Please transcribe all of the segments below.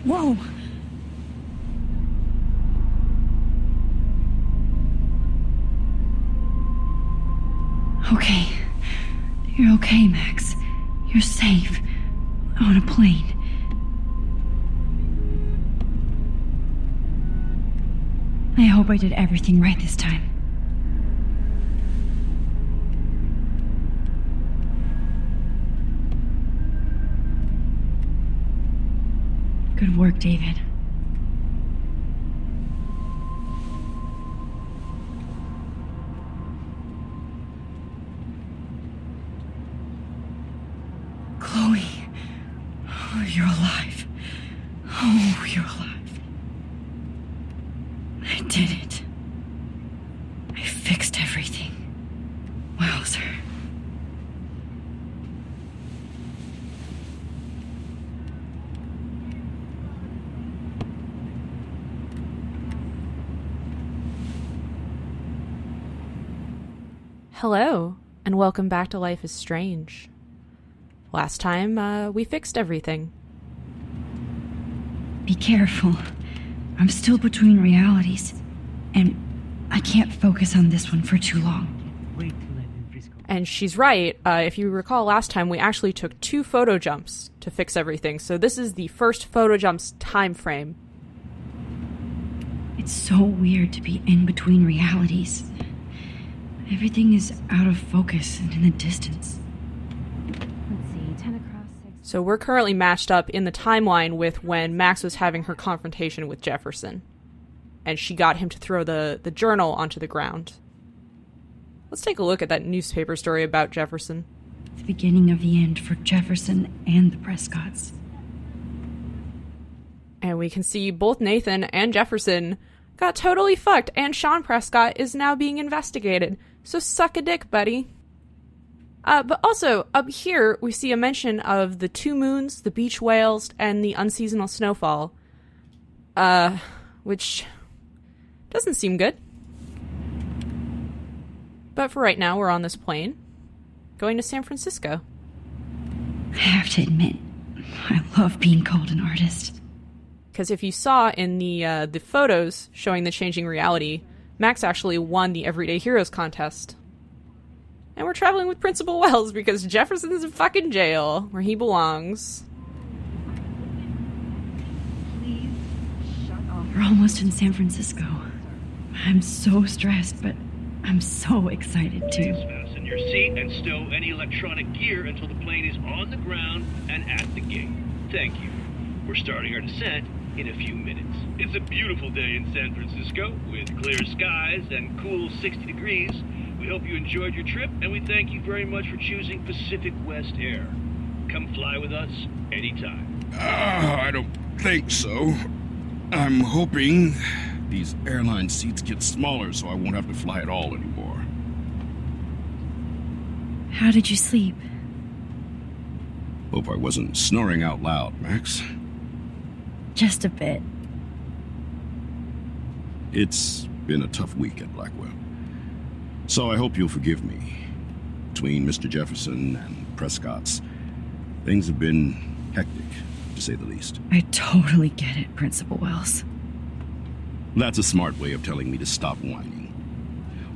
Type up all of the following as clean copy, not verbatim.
Whoa! Okay. You're okay, Max. You're safe. On a plane. I hope I did everything right this time. Good work, David. Chloe. Oh, you're alive. Oh, you're alive. I did it. I fixed everything. Wowzer. Hello, and welcome back to Life is Strange. Last time, we fixed everything. Be careful. I'm still between realities, and I can't focus on this one for too long. And she's right. If you recall last time, we actually took 2 photo jumps to fix everything, so this is the first photo jump's time frame. It's so weird to be in between realities. Everything is out of focus and in the distance. Let's see, 10 across 6. So we're currently matched up in the timeline with when Max was having her confrontation with Jefferson. And she got him to throw the journal onto the ground. Let's take a look at that newspaper story about Jefferson. The beginning of the end for Jefferson and the Prescotts. And we can see both Nathan and Jefferson got totally fucked, and Sean Prescott is now being investigated. So suck a dick, buddy. But also, up here, we see a mention of the 2 moons, the beach whales, and the unseasonal snowfall. Which doesn't seem good. But for right now, we're on this plane, going to San Francisco. I have to admit, I love being called an artist. Because if you saw in the photos showing the changing reality, Max actually won the Everyday Heroes contest. And we're traveling with Principal Wells because Jefferson's in fucking jail, where he belongs. Please shut off. We're almost in San Francisco. I'm so stressed, but I'm so excited too. Fasten your seat and stow any electronic gear until the plane is on the ground and at the gate. Thank you. We're starting our descent in a few minutes. It's a beautiful day in San Francisco with clear skies and cool 60 degrees. We hope you enjoyed your trip, and we thank you very much for choosing Pacific West Air. Come fly with us anytime. I don't think so. I'm hoping these airline seats get smaller so I won't have to fly at all anymore. How did you sleep? Hope I wasn't snoring out loud, Max. Just a bit. It's been a tough week at Blackwell. So I hope you'll forgive me. Between Mr. Jefferson and Prescott's, things have been hectic, to say the least. I totally get it, Principal Wells. That's a smart way of telling me to stop whining.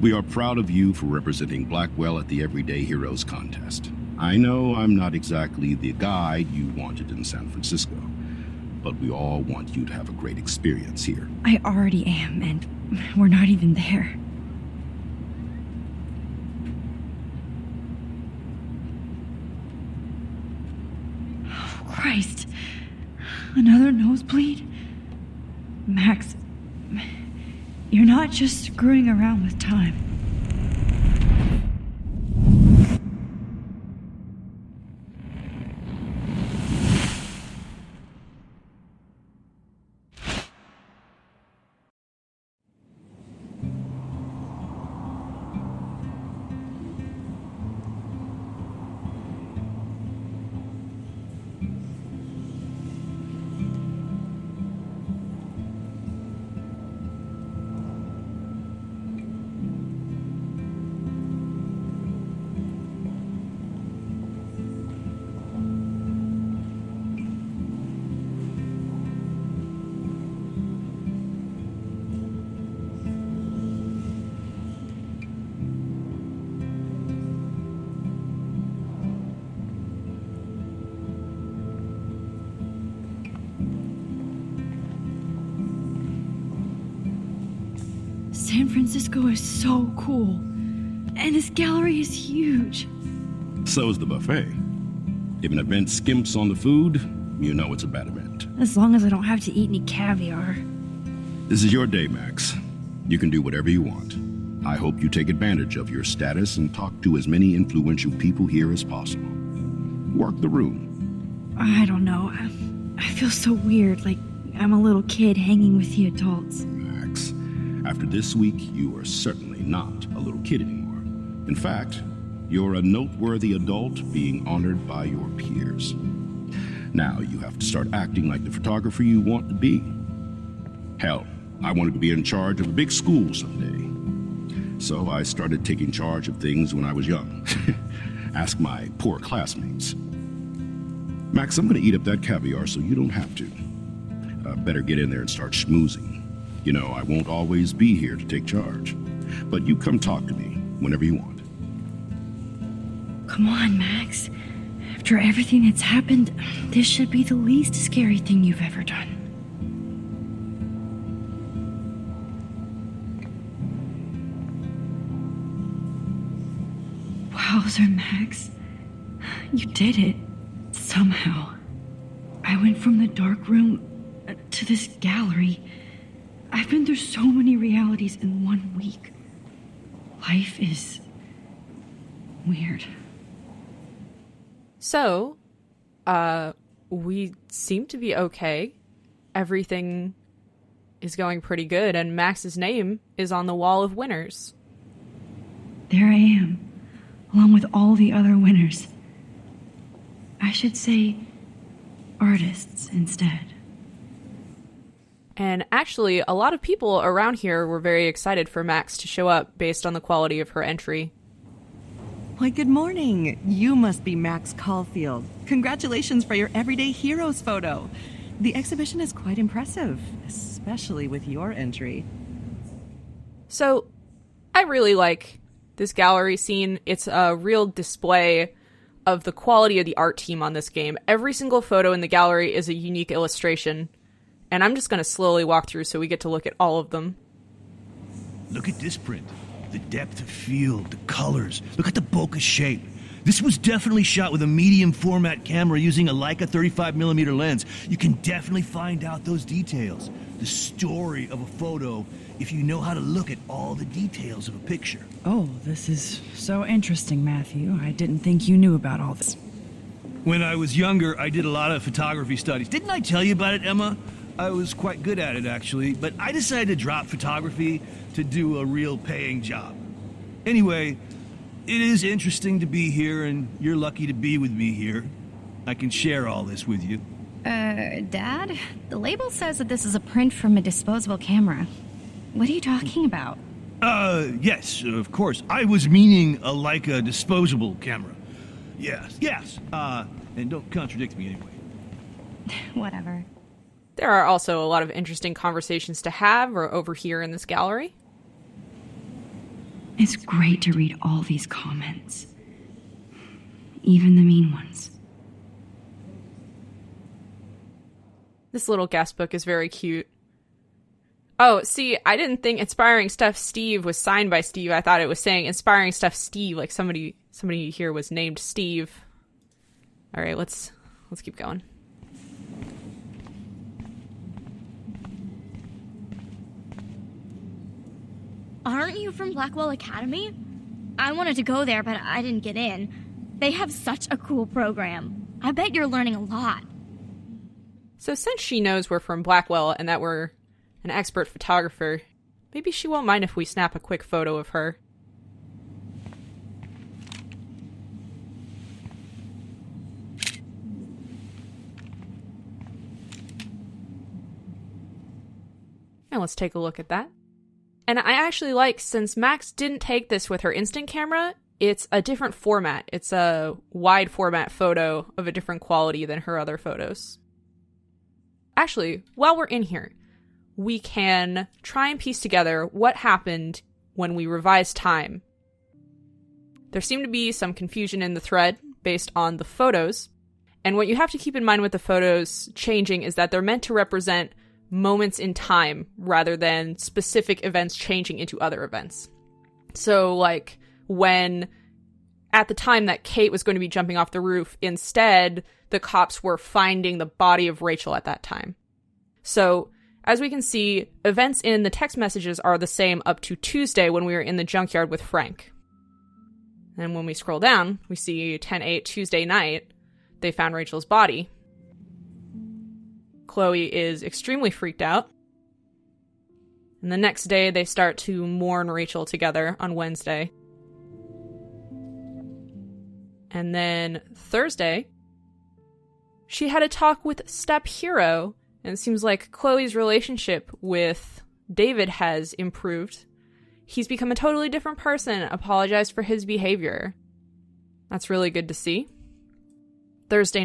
We are proud of you for representing Blackwell at the Everyday Heroes contest. I know I'm not exactly the guide you wanted in San Francisco, but we all want you to have a great experience here. I already am, and we're not even there. Oh, Christ. Another nosebleed? Max, you're not just screwing around with time. San Francisco is so cool. And this gallery is huge. So is the buffet. If an event skimps on the food, you know it's a bad event. As long as I don't have to eat any caviar. This is your day, Max. You can do whatever you want. I hope you take advantage of your status and talk to as many influential people here as possible. Work the room. I don't know. I feel so weird, like I'm a little kid hanging with the adults. Max, after this week, you are certainly not a little kid anymore. In fact, you're a noteworthy adult being honored by your peers. Now you have to start acting like the photographer you want to be. Hell, I wanted to be in charge of a big school someday. So I started taking charge of things when I was young. Ask my poor classmates. Max, I'm going to eat up that caviar so you don't have to. Better get in there and start schmoozing. You know, I won't always be here to take charge. But you come talk to me whenever you want. Come on, Max. After everything that's happened, this should be the least scary thing you've ever done. Wowzer, Max. You did it. Somehow. I went from the dark room to this gallery. I've been through so many realities in 1 week. Life is weird. So, we seem to be okay. Everything is going pretty good, and Max's name is on the wall of winners. There I am, along with all the other winners. I should say artists instead. And actually, a lot of people around here were very excited for Max to show up based on the quality of her entry. Why, good morning. You must be Max Caulfield. Congratulations for your Everyday Heroes photo. The exhibition is quite impressive, especially with your entry. So, I really like this gallery scene. It's a real display of the quality of the art team on this game. Every single photo in the gallery is a unique illustration, and I'm just going to slowly walk through so we get to look at all of them. Look at this print. The depth of field, the colors. Look at the bokeh shape. This was definitely shot with a medium format camera using a Leica 35mm lens. You can definitely find out those details. The story of a photo if you know how to look at all the details of a picture. Oh, this is so interesting, Matthew. I didn't think you knew about all this. When I was younger, I did a lot of photography studies. Didn't I tell you about it, Emma? I was quite good at it, actually, but I decided to drop photography to do a real paying job. Anyway, it is interesting to be here, and you're lucky to be with me here. I can share all this with you. Dad? The label says that this is a print from a disposable camera. What are you talking about? Yes, of course. I was meaning a Leica disposable camera. Yes. And don't contradict me anyway. Whatever. There are also a lot of interesting conversations to have or overhear in this gallery. It's great to read all these comments. Even the mean ones. This little guest book is very cute. Oh, see, I didn't think Inspiring Stuff Steve was signed by Steve. I thought it was saying Inspiring Stuff Steve, like somebody here was named Steve. All right, let's keep going. Aren't you from Blackwell Academy? I wanted to go there, but I didn't get in. They have such a cool program. I bet you're learning a lot. So since she knows we're from Blackwell and that we're an expert photographer, maybe she won't mind if we snap a quick photo of her. And let's take a look at that. And I actually like, since Max didn't take this with her instant camera, it's a different format. It's a wide format photo of a different quality than her other photos. Actually, while we're in here, we can try and piece together what happened when we revised time. There seemed to be some confusion in the thread based on the photos, and what you have to keep in mind with the photos changing is that they're meant to represent moments in time rather than specific events changing into other events. So, like, when at the time that Kate was going to be jumping off the roof, instead, the cops were finding the body of Rachel at that time. So, as we can see, events in the text messages are the same up to Tuesday when we were in the junkyard with Frank. And when we scroll down, we see 10/8 Tuesday night, they found Rachel's body. Chloe is extremely freaked out. And the next day, they start to mourn Rachel together on Wednesday. And then Thursday, she had a talk with Step Hero, and it seems like Chloe's relationship with David has improved. He's become a totally different person, apologized for his behavior. That's really good to see. Thursday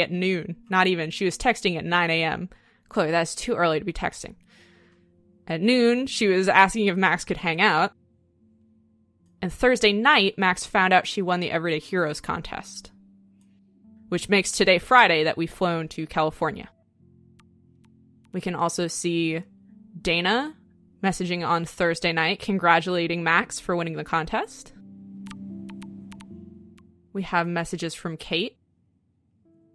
at noon. Not even. She was texting at 9 a.m. Chloe, that's too early to be texting. At noon, she was asking if Max could hang out. And Thursday night, Max found out she won the Everyday Heroes contest, which makes today Friday that we've flown to California. We can also see Dana messaging on Thursday night, congratulating Max for winning the contest. We have messages from Kate,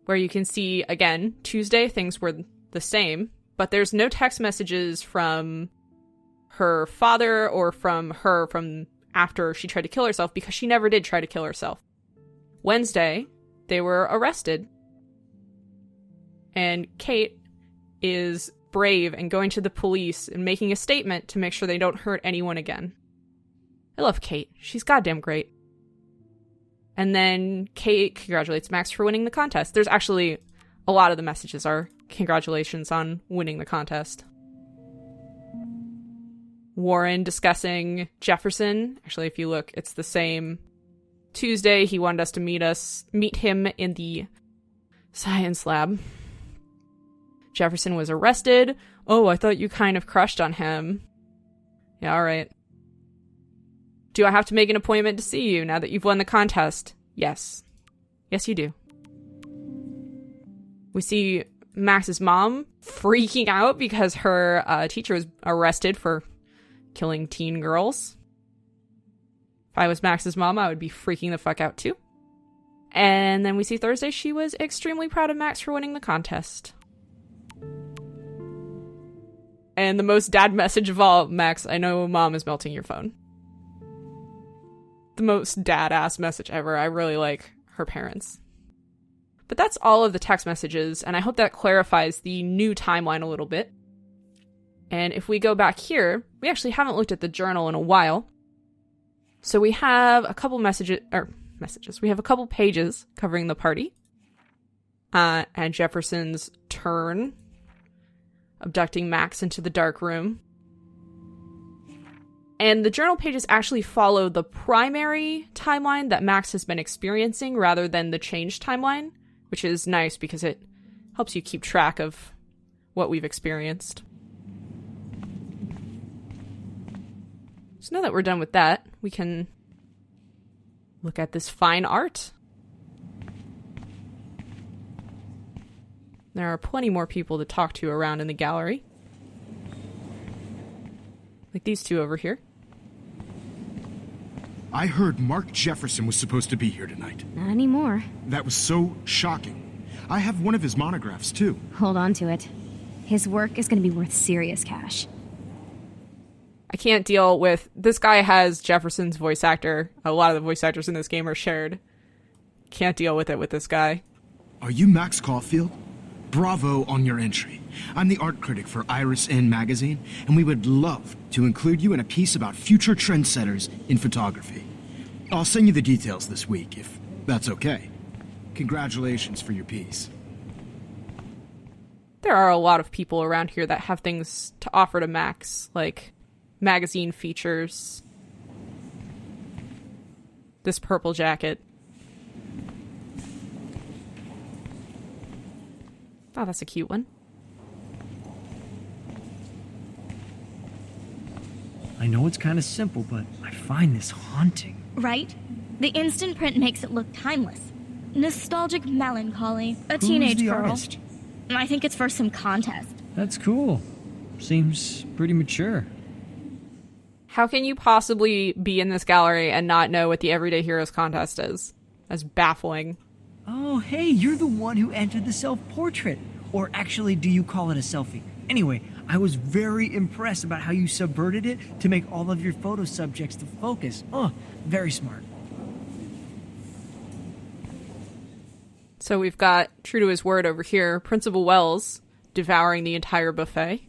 where you can see, again, Tuesday things were the same, but there's no text messages from her father or from her from after she tried to kill herself, because she never did try to kill herself. Wednesday, they were arrested, and Kate is brave and going to the police and making a statement to make sure they don't hurt anyone again. I love Kate. She's goddamn great. And then Kate congratulates Max for winning the contest. There's actually a lot of the messages are congratulations on winning the contest. Warren discussing Jefferson. Actually, if you look, it's the same. Tuesday, he wanted us to meet him in the science lab. Jefferson was arrested. Oh, I thought you kind of crushed on him. Yeah, all right. Do I have to make an appointment to see you now that you've won the contest? Yes. Yes, you do. We see Max's mom freaking out because her teacher was arrested for killing teen girls. If I was Max's mom, I would be freaking the fuck out too. And then we see Thursday, she was extremely proud of Max for winning the contest. And the most dad message of all, Max, I know mom is melting your phone. The most dad-ass message ever. I really like her parents. But that's all of the text messages, and I hope that clarifies the new timeline a little bit. And if we go back here, we actually haven't looked at the journal in a while. So we have a couple we have a couple pages covering the party. And Jefferson's turn, abducting Max into the dark room. And the journal pages actually follow the primary timeline that Max has been experiencing rather than the changed timeline, which is nice because it helps you keep track of what we've experienced. So now that we're done with that, we can look at this fine art. There are plenty more people to talk to around in the gallery. Like these two over here. I heard Mark Jefferson was supposed to be here tonight. Not anymore. That was so shocking. I have one of his monographs, too. Hold on to it. His work is going to be worth serious cash. I can't deal with... This guy has Jefferson's voice actor. A lot of the voice actors in this game are shared. Can't deal with it with this guy. Are you Max Caulfield? Bravo on your entry. I'm the art critic for Iris N magazine, and we would love to include you in a piece about future trendsetters in photography. I'll send you the details this week, if that's okay. Congratulations for your piece. There are a lot of people around here that have things to offer to Max, like magazine features. This purple jacket. Oh, that's a cute one. I know it's kind of simple, but I find this haunting. Right? The instant print makes it look timeless. Nostalgic melancholy. A Who's teenage the girl. artist? I think it's for some contest. That's cool. Seems pretty mature. How can you possibly be in this gallery and not know what the Everyday Heroes contest is? That's baffling. Oh, hey, you're the one who entered the self-portrait. Or actually, do you call it a selfie? Anyway, I was very impressed about how you subverted it to make all of your photo subjects the focus. Oh, very smart. So we've got, true to his word over here, Principal Wells devouring the entire buffet.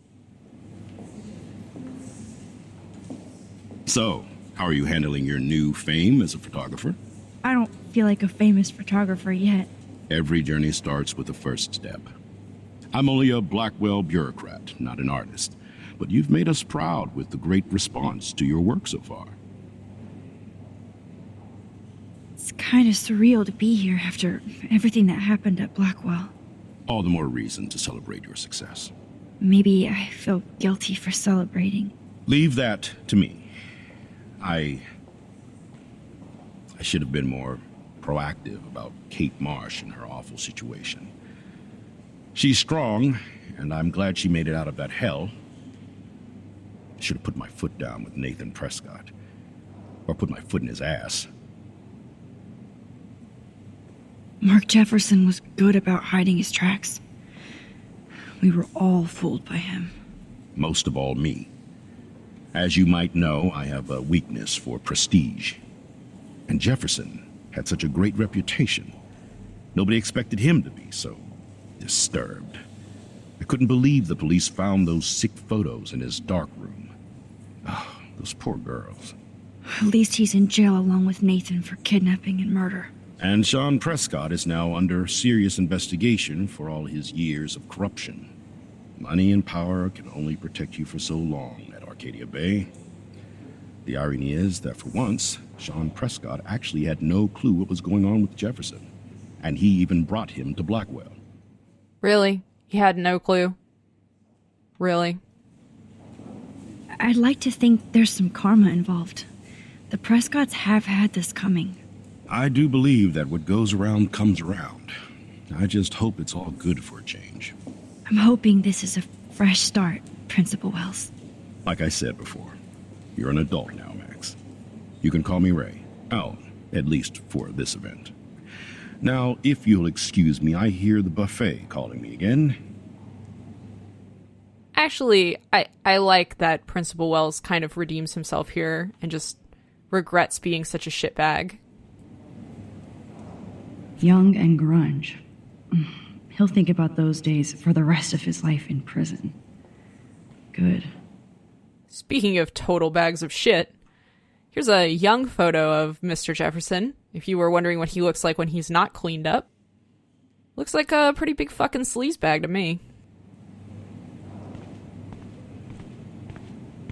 So, how are you handling your new fame as a photographer? I don't feel like a famous photographer yet. Every journey starts with the first step. I'm only a Blackwell bureaucrat, not an artist, but you've made us proud with the great response to your work so far. It's kind of surreal to be here after everything that happened at Blackwell. All the more reason to celebrate your success. Maybe I feel guilty for celebrating. Leave that to me. I should have been more proactive about Kate Marsh and her awful situation. She's strong, and I'm glad she made it out of that hell. I should have put my foot down with Nathan Prescott. Or put my foot in his ass. Mark Jefferson was good about hiding his tracks. We were all fooled by him. Most of all, me. As you might know, I have a weakness for prestige. And Jefferson had such a great reputation. Nobody expected him to be so disturbed. I couldn't believe the police found those sick photos in his dark room. Oh, those poor girls. At least he's in jail along with Nathan for kidnapping and murder. And Sean Prescott is now under serious investigation for all his years of corruption. Money and power can only protect you for so long at Arcadia Bay. The irony is that for once, Sean Prescott actually had no clue what was going on with Jefferson, and he even brought him to Blackwell. Really? He had no clue? Really? I'd like to think there's some karma involved. The Prescotts have had this coming. I do believe that what goes around comes around. I just hope it's all good for a change. I'm hoping this is a fresh start, Principal Wells. Like I said before, you're an adult now, Max. You can call me Ray. Oh, at least for this event. Now, if you'll excuse me, I hear the buffet calling me again. Actually, I like that Principal Wells kind of redeems himself here and just regrets being such a shitbag. Young and grunge. He'll think about those days for the rest of his life in prison. Good. Speaking of total bags of shit, here's a young photo of Mr. Jefferson, if you were wondering what he looks like when he's not cleaned up. Looks like a pretty big fucking sleazebag to me.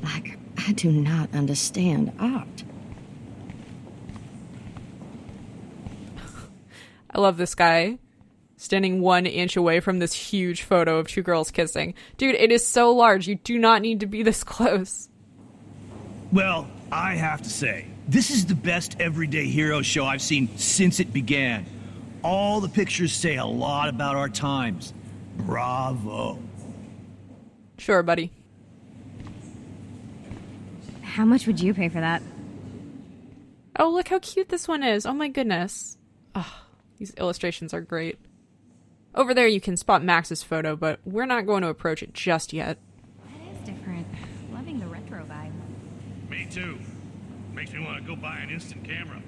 Like, I do not understand art. I love this guy standing 1 inch away from this huge photo of two girls kissing. Dude, it is so large. You do not need to be this close. Well, I have to say, this is the best Everyday Hero show I've seen since it began. All the pictures say a lot about our times. Bravo. Sure, buddy. How much would you pay for that? Oh, look how cute this one is. Oh my goodness. Oh, these illustrations are great. Over there you can spot Max's photo, but we're not going to approach it just yet. That is different. Loving the retro vibe. Me too. Makes me want to go buy an instant camera.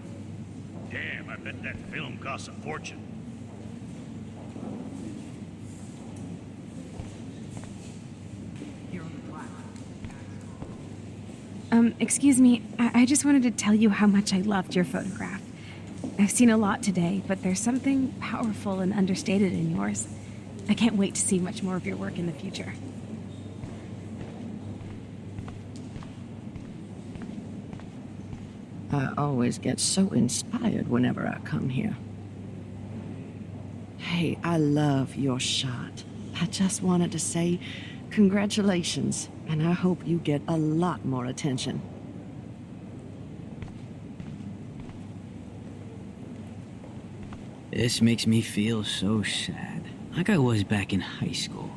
Damn, I bet that film costs a fortune. Excuse me, I just wanted to tell you how much I loved your photograph. I've seen a lot today, but there's something powerful and understated in yours. I can't wait to see much more of your work in the future. I always get so inspired whenever I come here. Hey, I love your shot. I just wanted to say congratulations, and I hope you get a lot more attention. This makes me feel so sad. like I was back in high school.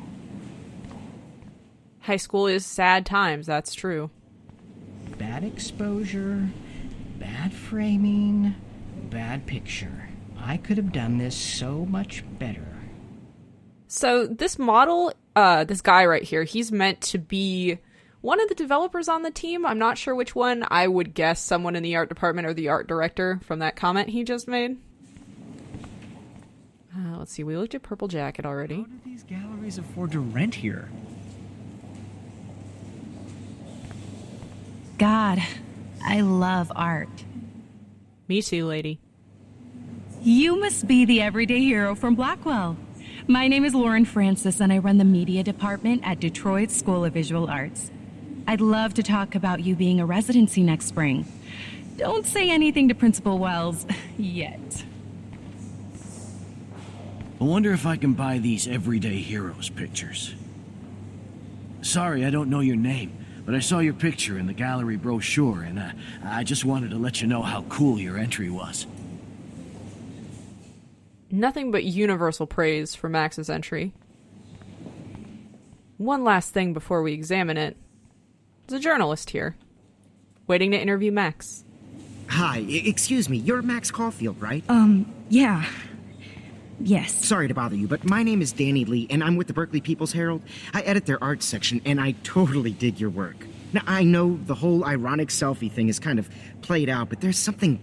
High school is sad times, that's true. Bad exposure, bad framing, bad picture. I could have done this so much better. So this model, this guy right here, he's meant to be one of the developers on the team. I'm not sure which one. I would guess someone in the art department or the art director from that comment he just made. Let's see, we looked at Purple Jacket already. How do these galleries afford to rent here? God, I love art. Me too, lady. You must be the everyday hero from Blackwell. My name is Lauren Francis, and I run the media department at Detroit School of Visual Arts. I'd love to talk about you being a residency next spring. Don't say anything to Principal Wells yet. I wonder if I can buy these Everyday Heroes pictures. Sorry, I don't know your name, but I saw your picture in the gallery brochure, and I just wanted to let you know how cool your entry was. Nothing but universal praise for Max's entry. One last thing before we examine it. There's a journalist here, waiting to interview Max. Hi, excuse me, you're Max Caulfield, right? Yeah. Yes. Sorry to bother you, but my name is Danny Lee, and I'm with the Berkeley People's Herald. I edit their arts section, and I totally dig your work. Now, I know the whole ironic selfie thing is kind of played out, but there's something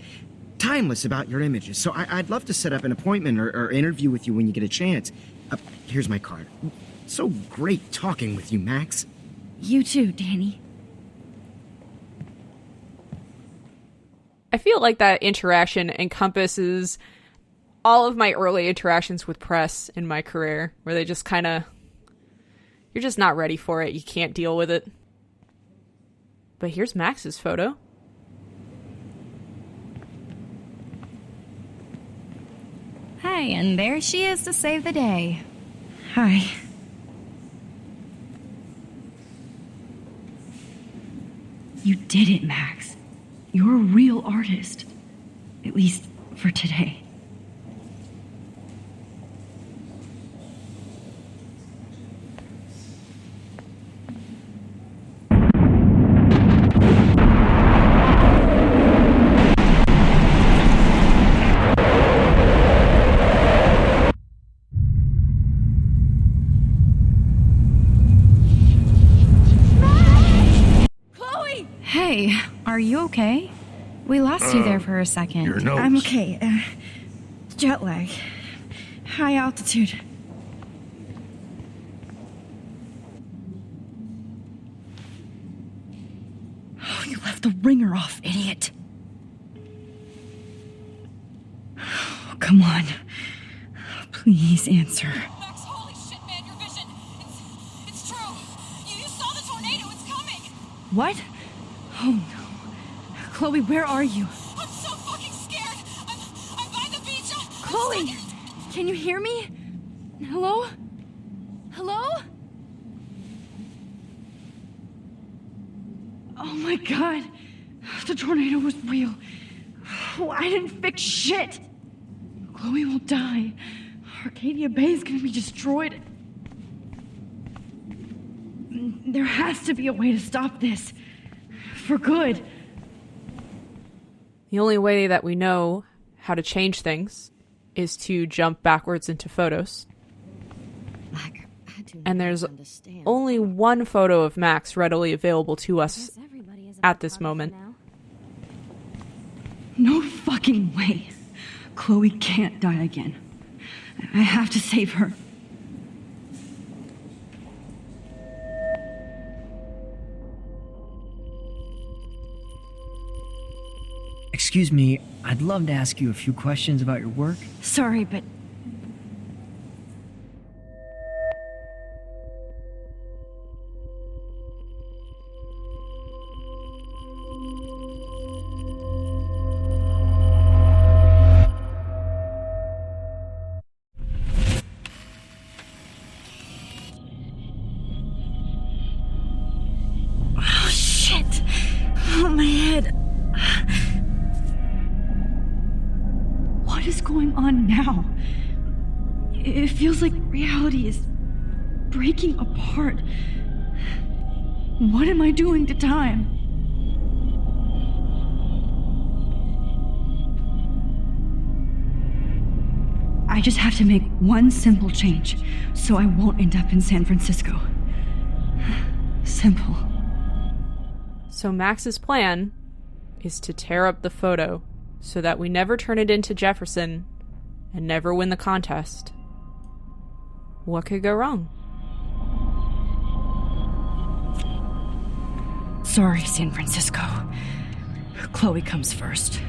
timeless about your images, so I'd love to set up an appointment or interview with you when you get a chance. Here's my card. So great talking with you, Max. You too, Danny. I feel like that interaction encompasses all of my early interactions with press in my career, where they just kind of, you're just not ready for it. You can't deal with it. But here's Max's photo. Hi, and there she is to save the day. Hi. You did it, Max. You're a real artist. At least for today. Hey, are you okay? We lost you there for a second. Your nose. I'm okay. Jet lag. High altitude. Oh, you left the ringer off, idiot. Oh, come on. Please answer. Max, holy shit, man, your vision. It's true. You saw the tornado. It's coming. What? Oh no. Chloe, where are you? I'm so fucking scared. I'm by the beach. Chloe! Can you hear me? Hello? Hello? Oh my god. The tornado was real. Oh, I didn't fix shit. Chloe will die. Arcadia Bay is gonna be destroyed. There has to be a way to stop this. For good. The only way that we know how to change things is to jump backwards into photos. And there's only one photo of Max readily available to us at this moment. No fucking way. Chloe can't die again. I have to save her. Excuse me, I'd love to ask you a few questions about your work. Sorry, but... Oh, shit! Oh, my head. What is going on now? It feels like reality is breaking apart. What am I doing to time? I just have to make one simple change so I won't end up in San Francisco. Simple. So Max's plan is to tear up the photo so that we never turn it into Jefferson and never win the contest. What could go wrong? Sorry, San Francisco. Chloe comes first.